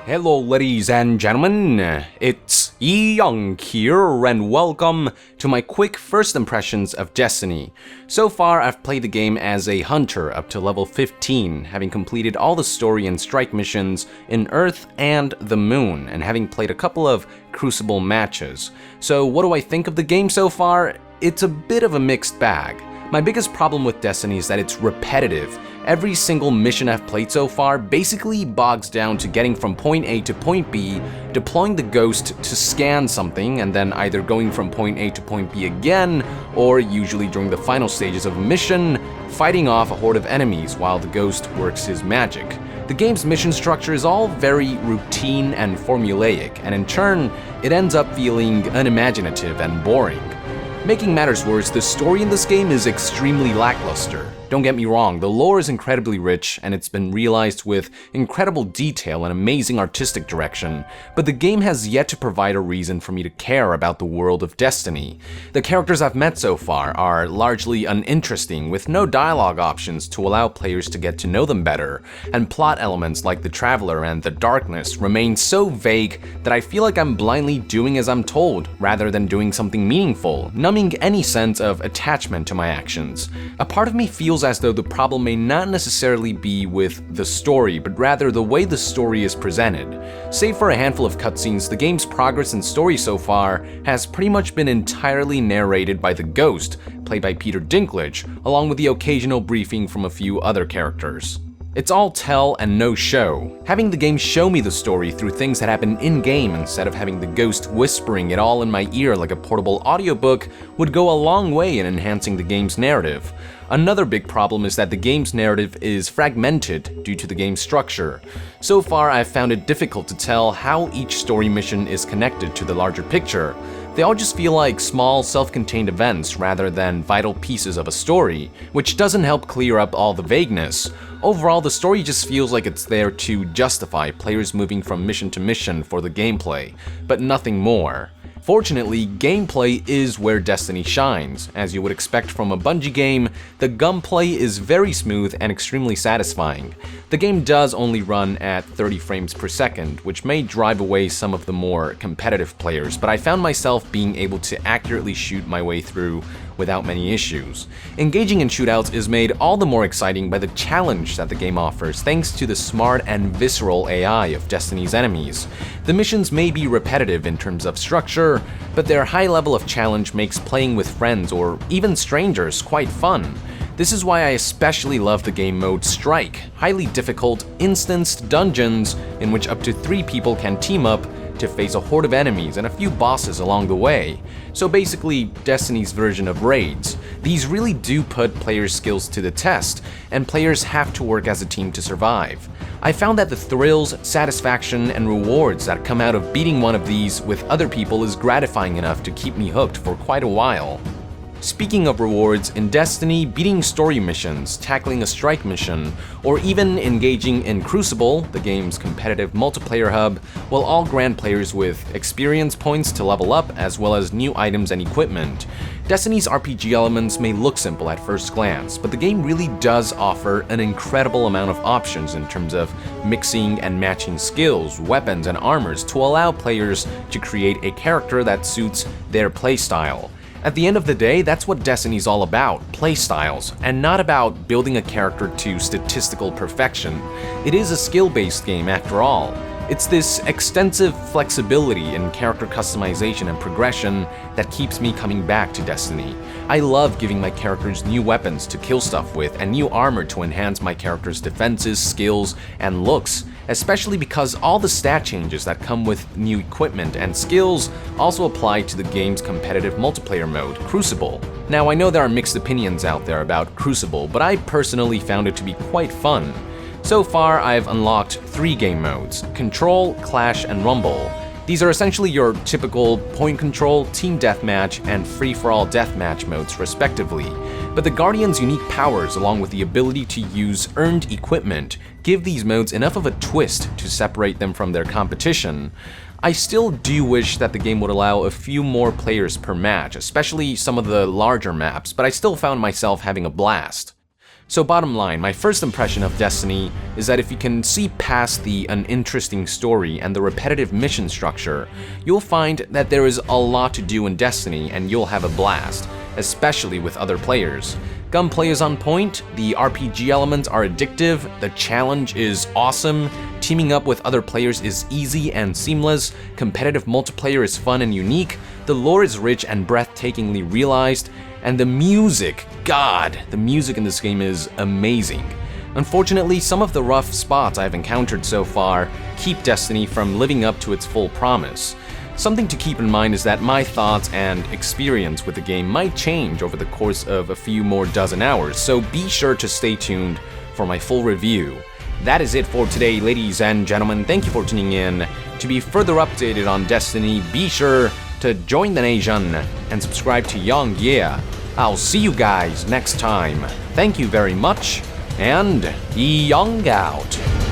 Hello ladies and gentlemen, it's Yi Young here and welcome to my quick first impressions of Destiny. So far I've played the game as a hunter up to level 15, having completed all the story and strike missions in Earth and the Moon, and having played a couple of Crucible matches. So what do I think of the game so far? It's a bit of a mixed bag. My biggest problem with Destiny is that it's repetitive. Every single mission I've played so far basically bogs down to getting from point A to point B, deploying the Ghost to scan something, and then either going from point A to point B again, or usually during the final stages of a mission, fighting off a horde of enemies while the Ghost works his magic. The game's mission structure is all very routine and formulaic, and in turn, it ends up feeling unimaginative and boring. Making matters worse, the story in this game is extremely lackluster. Don't get me wrong, the lore is incredibly rich and it's been realized with incredible detail and amazing artistic direction, but the game has yet to provide a reason for me to care about the world of Destiny. The characters I've met so far are largely uninteresting, with no dialogue options to allow players to get to know them better, and plot elements like the Traveler and the Darkness remain so vague that I feel like I'm blindly doing as I'm told, rather than doing something meaningful, numbing any sense of attachment to my actions. A part of me feels as though the problem may not necessarily be with the story, but rather the way the story is presented. Save for a handful of cutscenes, the game's progress and story so far has pretty much been entirely narrated by the Ghost, played by Peter Dinklage, along with the occasional briefing from a few other characters. It's all tell and no show. Having the game show me the story through things that happen in-game instead of having the Ghost whispering it all in my ear like a portable audiobook would go a long way in enhancing the game's narrative. Another big problem is that the game's narrative is fragmented due to the game's structure. So far, I've found it difficult to tell how each story mission is connected to the larger picture. They all just feel like small, self-contained events rather than vital pieces of a story, which doesn't help clear up all the vagueness. Overall, the story just feels like it's there to justify players moving from mission to mission for the gameplay, but nothing more. Fortunately, gameplay is where Destiny shines. As you would expect from a Bungie game, the gunplay is very smooth and extremely satisfying. The game does only run at 30 frames per second, which may drive away some of the more competitive players, but I found myself being able to accurately shoot my way through without many issues. Engaging in shootouts is made all the more exciting by the challenge that the game offers thanks to the smart and visceral AI of Destiny's enemies. The missions may be repetitive in terms of structure, but their high level of challenge makes playing with friends or even strangers quite fun. This is why I especially love the game mode Strike, highly difficult, instanced dungeons in which up to 3 people can team up to face a horde of enemies and a few bosses along the way. So basically, Destiny's version of raids. These really do put players' skills to the test, and players have to work as a team to survive. I found that the thrills, satisfaction, and rewards that come out of beating one of these with other people is gratifying enough to keep me hooked for quite a while. Speaking of rewards, in Destiny, beating story missions, tackling a strike mission, or even engaging in Crucible, the game's competitive multiplayer hub, will all grant players with experience points to level up as well as new items and equipment. Destiny's RPG elements may look simple at first glance, but the game really does offer an incredible amount of options in terms of mixing and matching skills, weapons, and armors to allow players to create a character that suits their playstyle. At the end of the day, that's what Destiny's all about, playstyles, and not about building a character to statistical perfection. It is a skill-based game after all. It's this extensive flexibility in character customization and progression that keeps me coming back to Destiny. I love giving my characters new weapons to kill stuff with and new armor to enhance my character's defenses, skills, and looks, especially because all the stat changes that come with new equipment and skills also apply to the game's competitive multiplayer mode, Crucible. Now, I know there are mixed opinions out there about Crucible, but I personally found it to be quite fun. So far, I've unlocked 3 game modes: Control, Clash, and Rumble. These are essentially your typical point control, team deathmatch, and free-for-all deathmatch modes respectively. But the Guardian's unique powers, along with the ability to use earned equipment, give these modes enough of a twist to separate them from their competition. I still do wish that the game would allow a few more players per match, especially some of the larger maps, but I still found myself having a blast. So bottom line, my first impression of Destiny is that if you can see past the uninteresting story and the repetitive mission structure, you'll find that there is a lot to do in Destiny and you'll have a blast, especially with other players. Gunplay is on point, the RPG elements are addictive, the challenge is awesome, teaming up with other players is easy and seamless, competitive multiplayer is fun and unique, the lore is rich and breathtakingly realized, and the music, God, the music in this game is amazing. Unfortunately, some of the rough spots I've encountered so far keep Destiny from living up to its full promise. Something to keep in mind is that my thoughts and experience with the game might change over the course of a few more dozen hours, so be sure to stay tuned for my full review. That is it for today, ladies and gentlemen. Thank you for tuning in. To be further updated on Destiny, be sure to join the NASIAN and subscribe to Young Yeah. I'll see you guys next time. Thank you very much, and Young out.